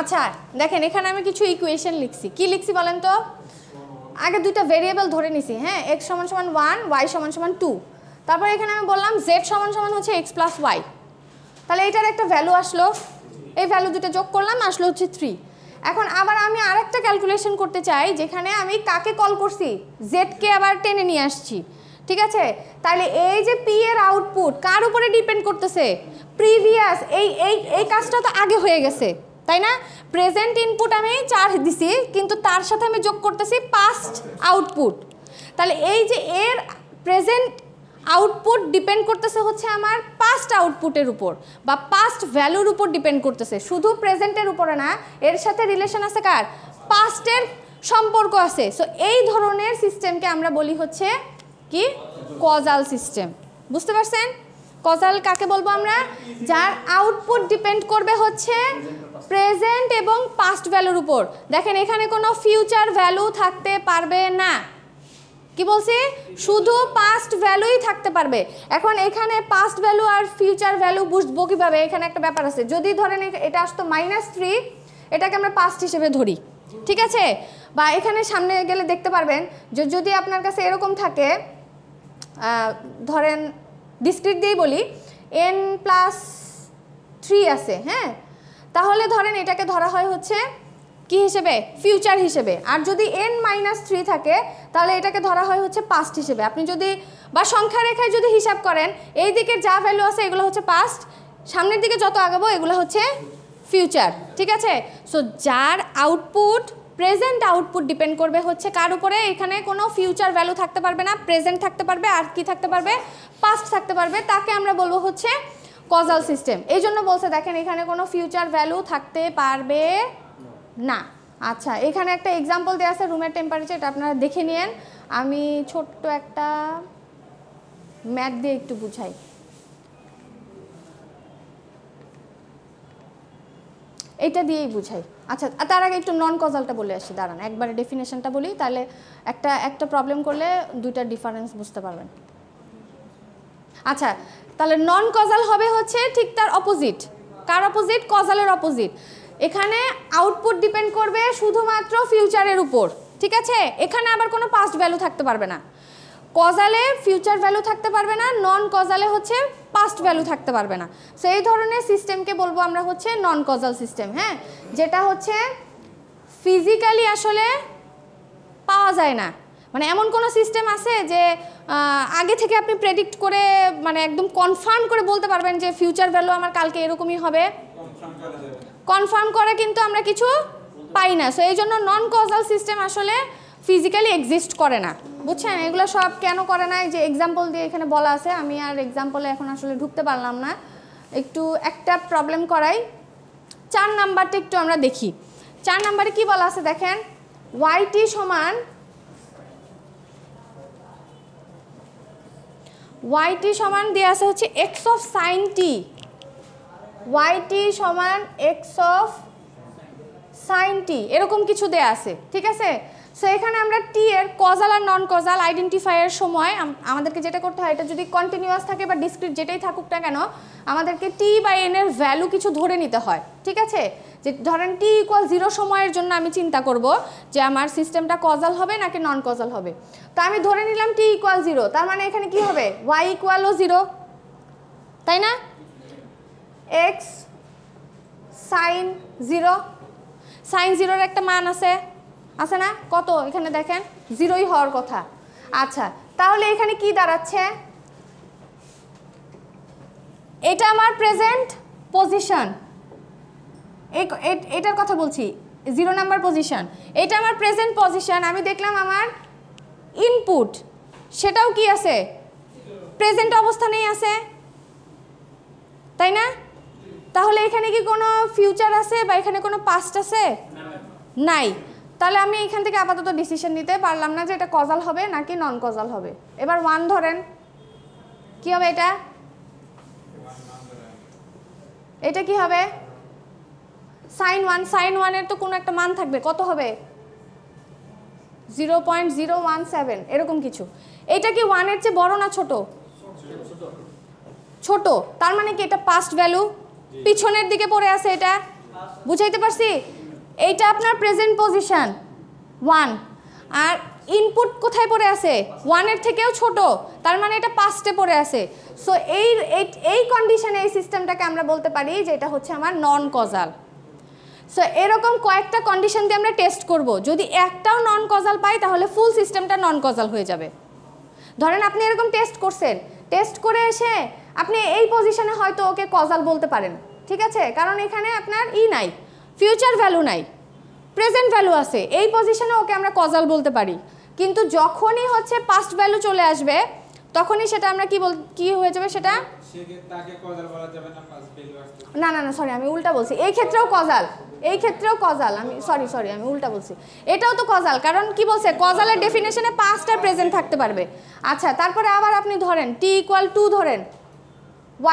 আচ্ছা দেখেন এখানে আমি কিছু ইকুয়েশন লিখছি, কি লিখছি বলেন তো, আগে দুইটা ভেরিয়েবল ধরে নিছি, হ্যাঁ x = 1 y = 2, তারপর এখানে আমি বললাম z = হচ্ছে x + y, তাহলে এটার একটা ভ্যালু আসলো, এই ভ্যালু দুটো যোগ করলাম আসলো হচ্ছে 3। এখন আবার আমি আরেকটা ক্যালকুলেশন করতে চাই যেখানে আমি কাকে কল করছি, z কে আবার টেনে নিয়ে আসছি, ঠিক আছে। তাহলে এই যে p এর আউটপুট কার উপরে ডিপেন্ড করতেছে, প্রিভিয়াস এই কাজটা তো আগে হয়ে গেছে তাই না, প্রেজেন্ট ইনপুট আমি 4 দিছি কিন্তু তার সাথে আমি যোগ করতেছি পাস্ট আউটপুট, তাহলে এই যে এর প্রেজেন্ট আউটপুট ডিপেন্ড করতেছে হচ্ছে আমার পাস্ট আউটপুটের উপর বা পাস্ট ভ্যালুর উপর ডিপেন্ড করতেছে, শুধু প্রেজেন্টের উপরে না, এর সাথে রিলেশন আছে কার, পাস্টের সম্পর্ক আছে। সো এই ধরনের সিস্টেমকে আমরা বলি হচ্ছে কি, কজাল সিস্টেম, বুঝতে পারছেন? কজাল কাকে বলবো আমরা, যার আউটপুট ডিপেন্ড করবে হচ্ছে প্রেজেন্ট এবং পাস্ট ভ্যালুর উপর। দেখেন এখানে কোনো ফিউচার ভ্যালু থাকতে পারবে না, কি বলছি, শুধু পাস্ট ভ্যালুই থাকতে পারবে। এখন এখানে পাস্ট ভ্যালু আর ফিউচার ভ্যালু বুঝবো কিভাবে, এখানে একটা ব্যাপার আছে, যদি ধরেন এটা আসতো -3, এটাকে আমরা পাস্ট হিসেবে ধরি, ঠিক আছে। বা এখানে সামনে গেলে দেখতে পারবেন যে যদি আপনার কাছে এরকম থাকে, ধরেন ডিসক্রিট দিয়েই বলি n+3 আছে, হ্যাঁ, তাহলে ধরেন এটাকে ধরা হয় হচ্ছে কি হিসেবে, ফিউচার হিসেবে। আর যদি n-3 থাকে তাহলে এটাকে ধরা হয় হচ্ছে পাস্ট হিসেবে। আপনি যদি বা সংখ্যা রেখায় যদি হিসাব করেন, এই দিকের যা ভ্যালু আছে এগুলো হচ্ছে পাস্ট, সামনের দিকে যত আগাবো এগুলো হচ্ছে ফিউচার, ঠিক আছে। সো যার আউটপুট, প্রেজেন্ট আউটপুট ডিপেন্ড করবে হচ্ছে কার উপরে, এখানে কোনো ফিউচার ভ্যালু থাকতে পারবে না, প্রেজেন্ট থাকতে পারবে, আর কি থাকতে পারবে, পাস্ট থাকতে পারবে, তাকে আমরা বলবো হচ্ছে কজাল সিস্টেম। এই জন্য বলছে দেখেন এখানে কোনো ফিউচার ভ্যালু থাকতে পারবে না। আচ্ছা এখানে একটা এক্সাম্পল দেওয়া আছে রুমের টেম্পারেচার, এটা আপনারা দেখে নিন। আমি ছোট্ট একটা ম্যাথ দিয়ে একটু বুঝাই। এটা দিয়েই বুঝাই। আচ্ছা তার আগে একটু নন কজালটা বলে আসি, দাঁড়ান একবারে ডেফিনেশনটা বলি, তাহলে একটা প্রবলেম করলে দুইটা ডিফারেন্স বুঝতে পারবেন। আচ্ছা, তাহলে নন কজাল হবে হচ্ছে ঠিক তার অপোজিট। কার অপোজিট? কজালের অপোজিট। এখানে আউটপুট ডিপেন্ড করবে শুধুমাত্র ফিউচারের উপর, ঠিক আছে? এখানে আবার কোনো পাস্ট ভ্যালু থাকতে পারবে না। কজালে ফিউচার ভ্যালু থাকতে পারবে না, নন কজালে হচ্ছে পাস্ট ভ্যালু থাকতে পারবে না। সো এই ধরনের সিস্টেমকে বলবো আমরা হচ্ছে নন কজাল সিস্টেম, হ্যাঁ, যেটা হচ্ছে ফিজিক্যালি আসলে পাওয়া যায় না। মানে এমন কোনো সিস্টেম আছে যে আগে থেকে আপনি প্রেডিক্ট করে মানে একদম কনফার্ম করে বলতে পারবেন যে ফিউচার ভ্যালু আমার কালকে এরকমই হবে? কনফার্ম করে কিন্তু আমরা কিছু পাই না। সো এই জন্য নন কজাল সিস্টেম আসলে ফিজিক্যালি এক্সিস্ট করে না, বুঝছেন? এগুলো সব কেন করে না, যে এক্সাম্পল দিয়ে এখানে বলা আছে, আমি আর এক্সাম্পলে এখন আসলে ঢুকতে পারলাম না, একটু একটা প্রবলেম করাই। 4 নাম্বারটা একটু আমরা দেখি। 4 নাম্বারে কি বলা আছে দেখেন, yt সমান দেওয়া আছে হচ্ছে x of sign T, yt সমান x অফ সাইন টি, এরকম কিছু দেয়া আছে, ঠিক আছে? সো এখানে আমরা টি এর কজাল আর নন কজাল আইডেন্টিফাইয়ের সময় আমাদেরকে যেটা করতে হয়, এটা যদি কন্টিনিউয়াস থাকে বা ডিসক্রিট যেটাই থাকুক না কেন, আমাদেরকে টি বাই এন এর ভ্যালু কিছু ধরে নিতে হয়, ঠিক আছে? যে ধরেন টি ইকুয়াল 0 সময়ের জন্য আমি চিন্তা করব যে আমার সিস্টেমটা কজাল হবে নাকি নন কজাল হবে। তো আমি ধরে নিলাম টি ইকুয়াল 0, তার মানে এখানে কি হবে? y ইকুয়ালও 0, তাই না? x সাইন 0, সাইন 0-র একটা মান আছে না? কত? এখানে দেখেন 0ই হওয়ার কথা। আচ্ছা, তাহলে এখানে কি দাঁড়াচ্ছে? এটা আমার প্রেজেন্ট পজিশন, এটার কথা বলছি, 0 নাম্বার পজিশন, এটা আমার প্রেজেন্ট পজিশন। আমি দেখলাম আমার ইনপুট সেটাও কি আছে? প্রেজেন্ট অবস্থানেই আছে, তাই না? তাহলে এখানে কি কোনো ফিউচার আছে বা এখানে কোনো পাস্ট আছে? নাই। তাহলে আমি এখান থেকে আপাতত ডিসিশন নিতে পারলাম না যে এটা কজাল হবে নাকি নন কজাল হবে। এবার 1 ধরেন, কি হবে এটা? এটা কি হবে? সাইন 1, সাইন 1 এর তো কোনো একটা মান থাকবে, কত হবে? 0.017 এরকম কিছু। এটা কি 1 এর চেয়ে বড় না ছোট? ছোট। তার মানে কি এটা পাস্ট ভ্যালু, পিছনের দিকে পড়ে আছে, এটা বুঝাইতে পারছি? এইটা আপনার প্রেজেন্ট পজিশন 1, আর ইনপুট কোথায় পড়ে আছে? 1 এর থেকেও ছোট, তার মানে এটা পাস্টে পড়ে আছে। সো এই কন্ডিশনে এই সিস্টেমটাকে আমরা বলতে পারি যে এটা হচ্ছে আমার নন কজাল। সো এরকম কয়েকটা কন্ডিশন দিয়ে আমরা টেস্ট করব, যদি একটাও নন কজাল পাই তাহলে ফুল সিস্টেমটা নন কজাল হয়ে যাবে। ধরেন আপনি এরকম টেস্ট করছেন, টেস্ট করে এসে আপনি এই পজিশনে হয়তো ওকে কজাল বলতে পারেন, ঠিক আছে? কারণ এখানে আপনার নাই, ফিউচার ভ্যালু নাই, প্রেজেন্ট ভ্যালু আছে, এই পজিশনে ওকে আমরা কজাল বলতে পারি। কিন্তু যখনই হচ্ছে পাস্ট ভ্যালু চলে আসবে তখনই সেটা আমরা কি হয়ে যাবে, সেটা তাকে কজাল বলা যাবে না, পাস্ট ভ্যালু আসছে না, সরি আমি উল্টা বলছি। এই ক্ষেত্রেও কজাল, আমি সরি আমি উল্টা বলছি। এটাও তো কজাল, কারণ কি বলছে, কজালের ডেফিনেশনে পাস্ট আর প্রেজেন্ট থাকতে পারবে। আচ্ছা, তারপরে আবার আপনি ধরেন টি ইকুয়াল 2 ধরেন,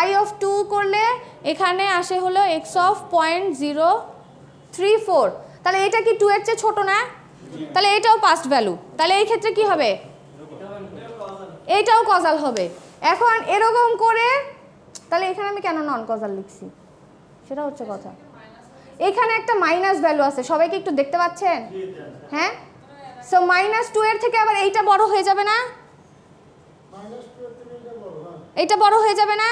y অফ 2 করলে এখানে আসে হলো x অফ 0.034, তাহলে এটা কি 2 এর চেয়ে ছোট না? তাহলে এটাও পাস্ট ভ্যালু, তাহলে এই ক্ষেত্রে কি হবে? এইটাও কজাল হবে। এখন এরকম করে তাহলে এখানে আমি কেন নন কজাল লিখছি সেটা হচ্ছে কথা। এখানে একটা মাইনাস ভ্যালু আছে, সবাইকে একটু দেখতে পাচ্ছেন? হ্যাঁ, সো -2 এর থেকে আবার এইটা বড় হয়ে যাবে না? এইটা বড় হয়ে যাবে না?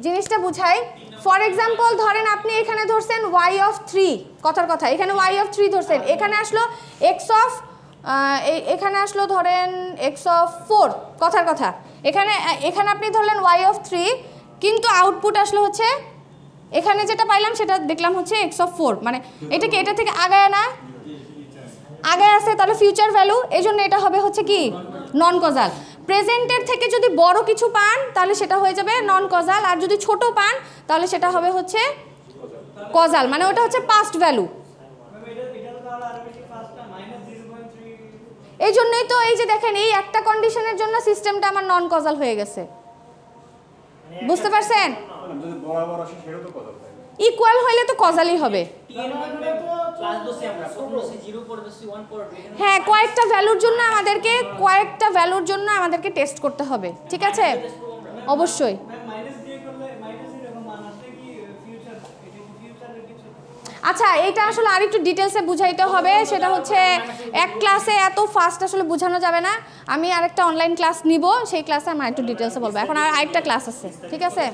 জিনিসটা বুঝাই। ফর এক্সাম্পল ধরেন আপনি এখানে ধরছেন y অফ 3, কথার কথা এখানে y অফ 3 ধরছেন, এখানে আসলো x অফ এখানে আসলো ধরেন x অফ 4, কথার কথা এখানে আপনি ধরলেন y অফ 3, কিন্তু আউটপুট আসলো হচ্ছে এখানে যেটা পাইলাম সেটা দেখলাম হচ্ছে x অফ 4, মানে এটা কি এটা থেকে আগায় না? আগায় আছে, তাহলে ফিউচার ভ্যালু, এই জন্য এটা হবে হচ্ছে কি নন কজাল। প্রেজেন্টের থেকে যদি বড় কিছু পান তাহলে সেটা হয়ে যাবে নন কজাল, আর যদি ছোট পান তাহলে সেটা হবে হচ্ছে কজাল, মানে ওটা হচ্ছে পাস্ট ভ্যালু। এই জন্যই তো এই যে দেখেন এই একটা কন্ডিশনের জন্য সিস্টেমটা আমার নন কজাল হয়ে গেছে, বুঝতে পারছেন? ইকুয়াল হইলে তো কজালই হবে। হ্যাঁ, কয়েকটা ভ্যালুর জন্য আমাদেরকে টেস্ট করতে হবে, ঠিক আছে? অবশ্যই। মাইনাস দিয়ে করলে মাইনাস এরকম মান আসলে কি ফিউচার এটা কি ফিউচারের কিছু আচ্ছা এটা আসলে আরেকটু ডিটেলসে বুঝাইতে হবে, সেটা হচ্ছে এক ক্লাসে এত ফাস্ট আসলে বোঝানো যাবে না। আমি আরেকটা অনলাইন ক্লাস নিব, সেই ক্লাসে আমি আরেকটু ডিটেলসে বলবো। এখন আর আরেকটা ক্লাস আছে, ঠিক আছে?